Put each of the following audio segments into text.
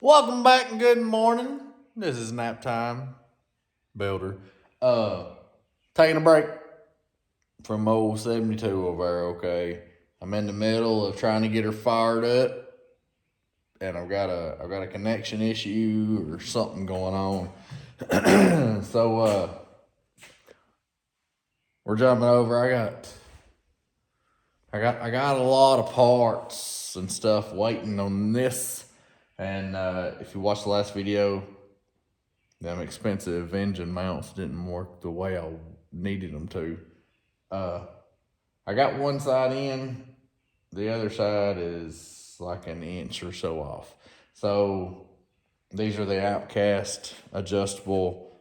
Welcome back and good morning. This is nap time, builder. Uh, Taking a break from old 72 over there. Okay, I'm in the middle of trying to get her fired up, and I've got a connection issue or something going on. So we're jumping over. I got a lot of parts and stuff waiting on this. And if you watched the last video, them expensive engine mounts didn't work the way I needed them to. Uh, I got one side in, the other side is like an inch or so off. So these are the Outcast adjustable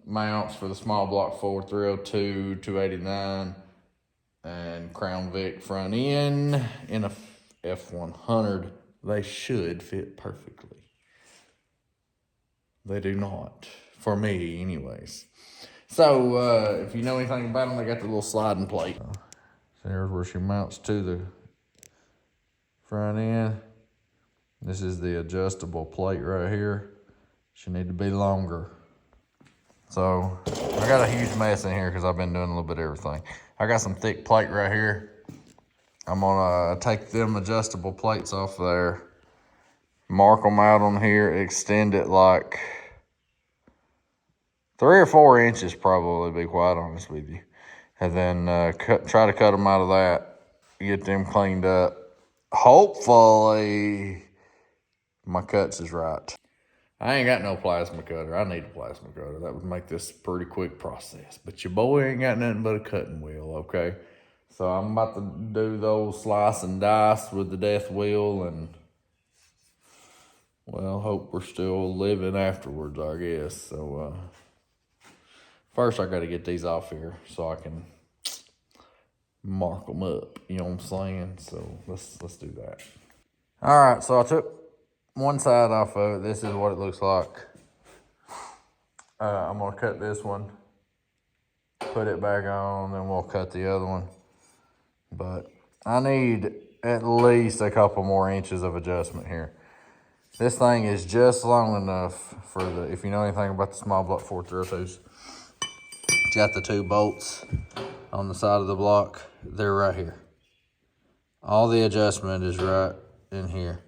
mounts for the small block Ford 302, 289, and Crown Vic front end in a F100. They should fit perfectly. They do not, for me, anyways. So, if you know anything about them, they got the little sliding plate. So there's where she mounts to the front end. This is the adjustable plate right here. She need to be longer. So I got a huge mess in here because I've been doing a little bit of everything. I got some thick plate right here. I'm gonna take them adjustable plates off there, mark them out on here, extend it like 3 or 4 inches probably, to be quite honest with you. And then try to cut them out of that, get them cleaned up. Hopefully my cuts is right. I ain't got no plasma cutter. I need a plasma cutter. That would make this a pretty quick process. But your boy ain't got nothing but a cutting wheel, okay? So I'm about to do those slice and dice with the death wheel and, well, hope we're still living afterwards, I guess. So first I got to get these off here so I can mark them up. You know what I'm saying? So let's do that. All right, so I took one side off of it. This is what it looks like. I'm gonna cut this one, put it back on, then we'll cut the other one. But I need at least a couple more inches of adjustment here. This thing is just long enough for the, if you know anything about the small block 432s, it's got the 2 bolts on the side of the block. They're right here. All the adjustment is right in here.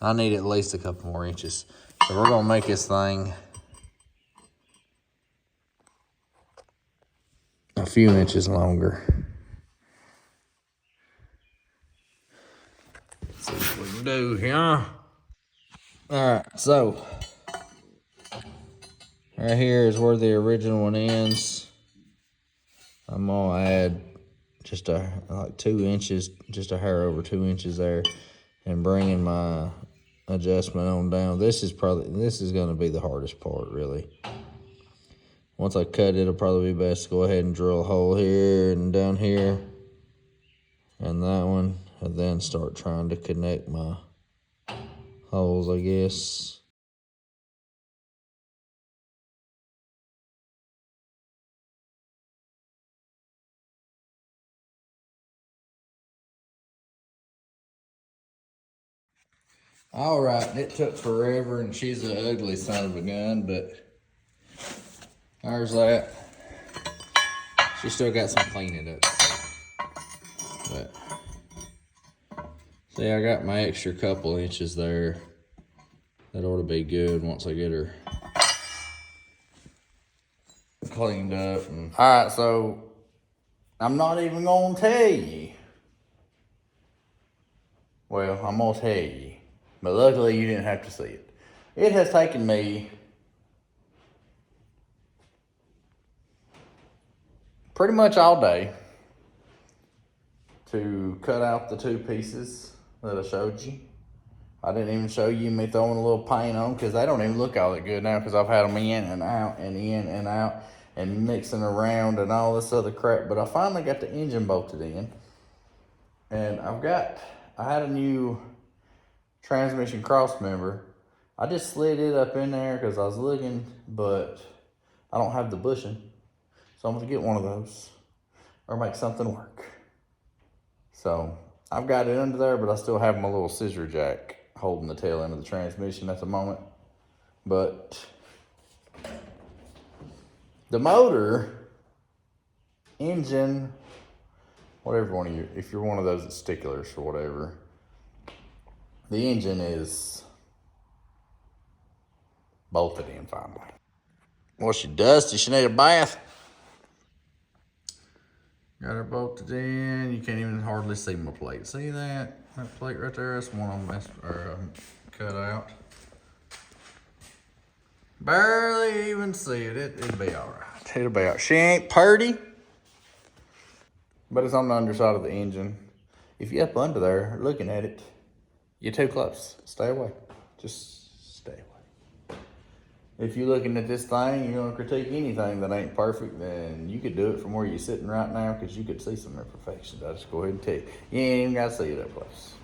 I need at least a couple more inches. So we're gonna make this thing a few inches longer. Let's see what we can do here. All right, so right here is where the original one ends. I'm gonna add just like 2 inches, just a hair over 2 inches there, and bringing my adjustment on down. This is gonna be the hardest part, really. Once I cut it, it'll probably be best to go ahead and drill a hole here and down here and that one, and then start trying to connect my holes, I guess. All right, it took forever, and she's an ugly son of a gun, but there's that. She still got some cleaning up. But see, I got my extra couple inches there. That ought to be good once I get her cleaned up. All right, so I'm not even gonna tell you. Well, I'm gonna tell you, but luckily you didn't have to see it. It has taken me pretty much all day to cut out the 2 pieces that I showed you. I didn't even show you me throwing a little paint on because they don't even look all that good now because I've had them in and out and in and out and mixing around and all this other crap. But I finally got the engine bolted in, and I had a new transmission cross member. I just slid it up in there because I was looking, but I don't have the bushing. So I'm gonna get one of those or make something work. So I've got it under there, but I still have my little scissor jack holding the tail end of the transmission at the moment. But the motor, engine, whatever one of you, if you're one of those that's sticklers or whatever, the engine is bolted in finally. Well, she dusty. She need a bath. Got her bolted in. You can't even hardly see my plate. See that? That plate right there? That's one I cut out. Barely even see it. It'll be all right. It'll be all right. She ain't purty, but it's on the underside of the engine. If you're up under there looking at it, you're too close. Stay away. Just stay away. If you're looking at this thing, you're going to critique anything that ain't perfect, then you could do it from where you're sitting right now because you could see some imperfections. I'll just go ahead and tell you. You ain't even got to see it up close.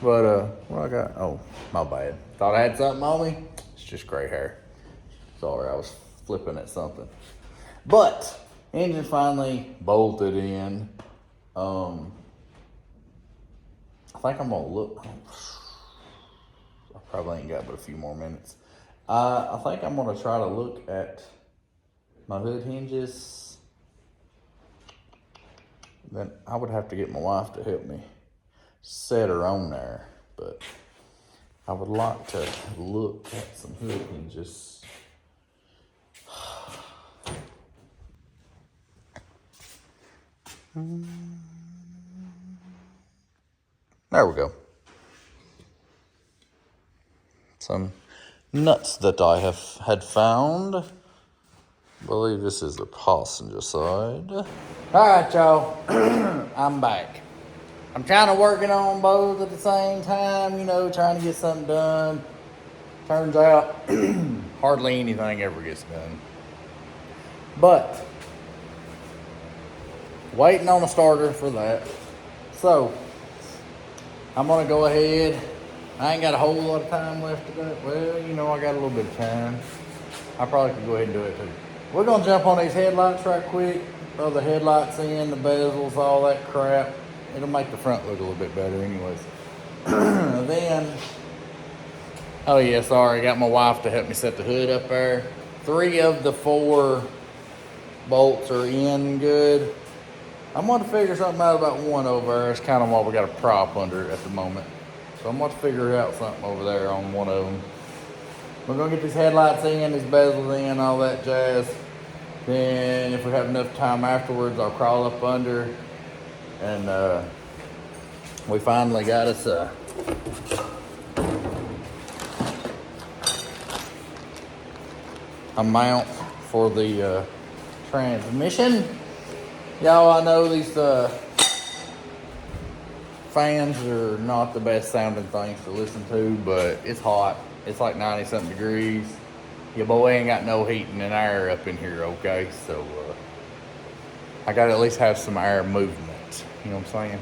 But, what I got? Oh, my bad. Thought I had something on me. It's just gray hair. Sorry, I was flipping at something. But, engine finally bolted in. I think I'm going to look. I probably ain't got but a few more minutes. I think I'm going to try to look at my hood hinges. Then I would have to get my wife to help me set her on there. But I would like to look at some hood hinges. There we go. Some nuts that I had found. I believe this is the passenger side. All right, y'all. I'm back. I'm kind of working on both at the same time, you know, trying to get something done. Turns out, hardly anything ever gets done. But, waiting on a starter for that. So, I'm going to go ahead. I ain't got a whole lot of time left to do it. Well, you know, I got a little bit of time. I probably could go ahead and do it too. We're going to jump on these headlights right quick. Throw the headlights in, the bezels, all that crap. It'll make the front look a little bit better anyways. Then, oh yeah, sorry, I got my wife to help me set the hood up there. 3 of the 4 bolts are in good. I'm going to figure something out about one over there. It's kind of what we got a prop under it at the moment. So I'm going to figure out something over there on one of them. We're going to get these headlights in, these bezels in, all that jazz. Then if we have enough time afterwards, I'll crawl up under. And we finally got us a mount for the transmission. Y'all, I know these fans are not the best sounding things to listen to, but it's hot. It's like 90-something degrees. Your boy ain't got no heating and air up in here, okay? So, I gotta at least have some air movement. You know what I'm saying?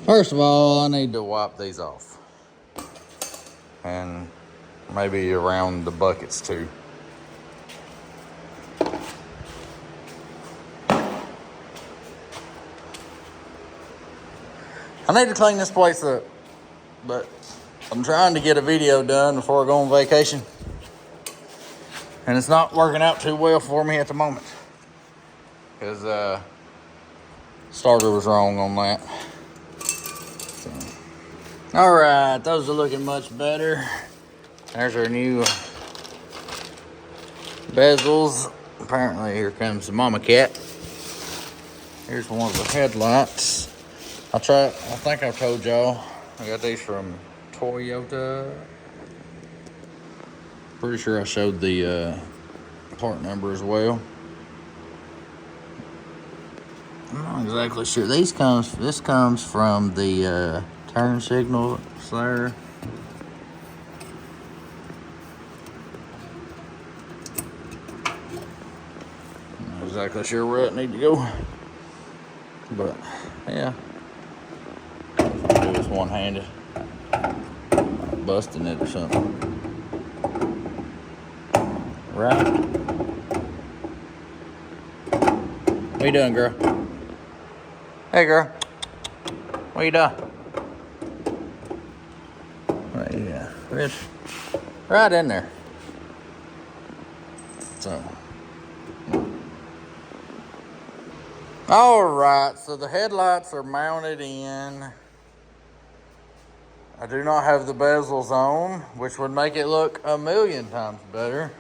First of all, I need to wipe these off. And maybe around the buckets too. I need to clean this place up, but I'm trying to get a video done before I go on vacation. And it's not working out too well for me at the moment. Because starter was wrong on that. So. Alright, those are looking much better. There's our new bezels. Apparently here comes the mama cat. Here's one of the headlights. I think I told y'all I got these from Toyota. Pretty sure I showed the part number as well. I'm not exactly sure. This comes from the turn signal there. I'm not exactly sure where it need to go, but yeah. Do this one-handed, busting it or something. Right. What you doing, girl? Hey, girl. What you doing? Yeah, it's right in there. So, all right, so the headlights are mounted in. I do not have the bezels on, which would make it look a million times better.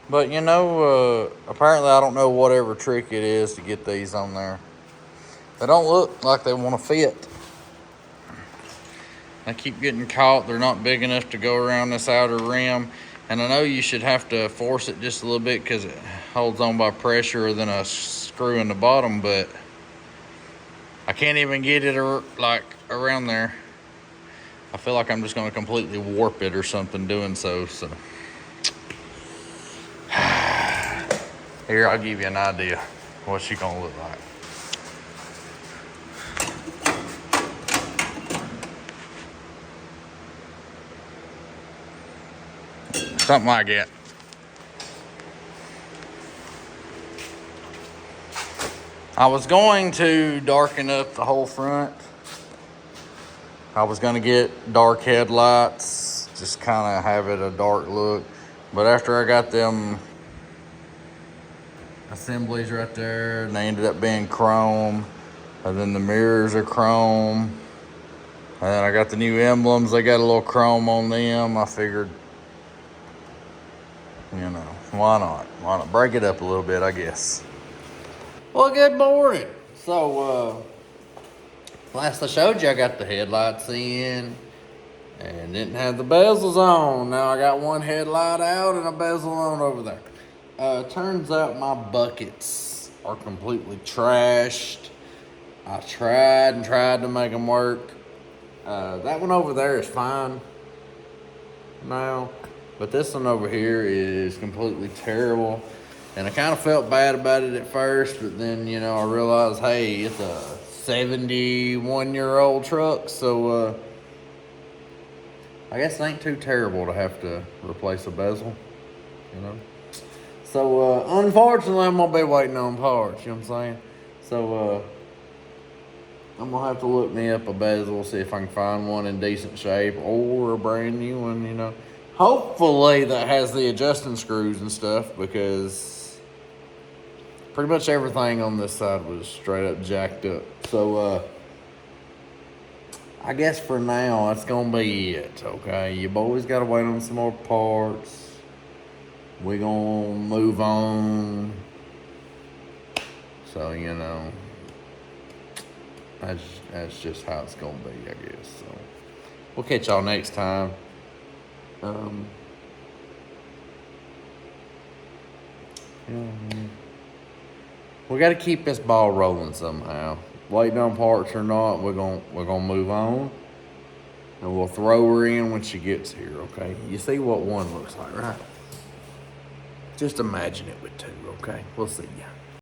But you know, apparently I don't know whatever trick it is to get these on there. They don't look like they want to fit. They keep getting caught. They're not big enough to go around this outer rim. And I know you should have to force it just a little bit because it holds on by pressure than a screw in the bottom, but I can't even get it like around there. I feel like I'm just going to completely warp it or something doing so. Here, I'll give you an idea what she's going to look like. Something like that. I was going to darken up the whole front. I was going to get dark headlights, just kind of have it a dark look. But after I got them assemblies right there, and they ended up being chrome, and then the mirrors are chrome, and then I got the new emblems, they got a little chrome on them. I figured, you know, why not break it up a little bit, I guess. Well, good morning. So last I showed you, I got the headlights in and didn't have the bezels on. Now I got one headlight out and a bezel on over there. Turns out my buckets are completely trashed. I tried to make them work. That one over there is fine now, but this one over here is completely terrible. And I kind of felt bad about it at first, but then, you know, I realized, hey, it's a 71-year-old truck, so I guess it ain't too terrible to have to replace a bezel, you know. So, unfortunately, I'm going to be waiting on parts, you know what I'm saying? So, I'm going to have to look me up a bezel, see if I can find one in decent shape or a brand new one, you know. Hopefully that has the adjusting screws and stuff, because pretty much everything on this side was straight up jacked up. So, I guess for now, that's going to be it, okay? You boys got to wait on some more parts. We're going to move on. So, you know, that's just how it's going to be, I guess. So, we'll catch y'all next time. We got to keep this ball rolling somehow. Waiting on parts or not, we're gonna move on, and we'll throw her in when she gets here. Okay? You see what one looks like, right? Just imagine it with two. Okay? We'll see ya.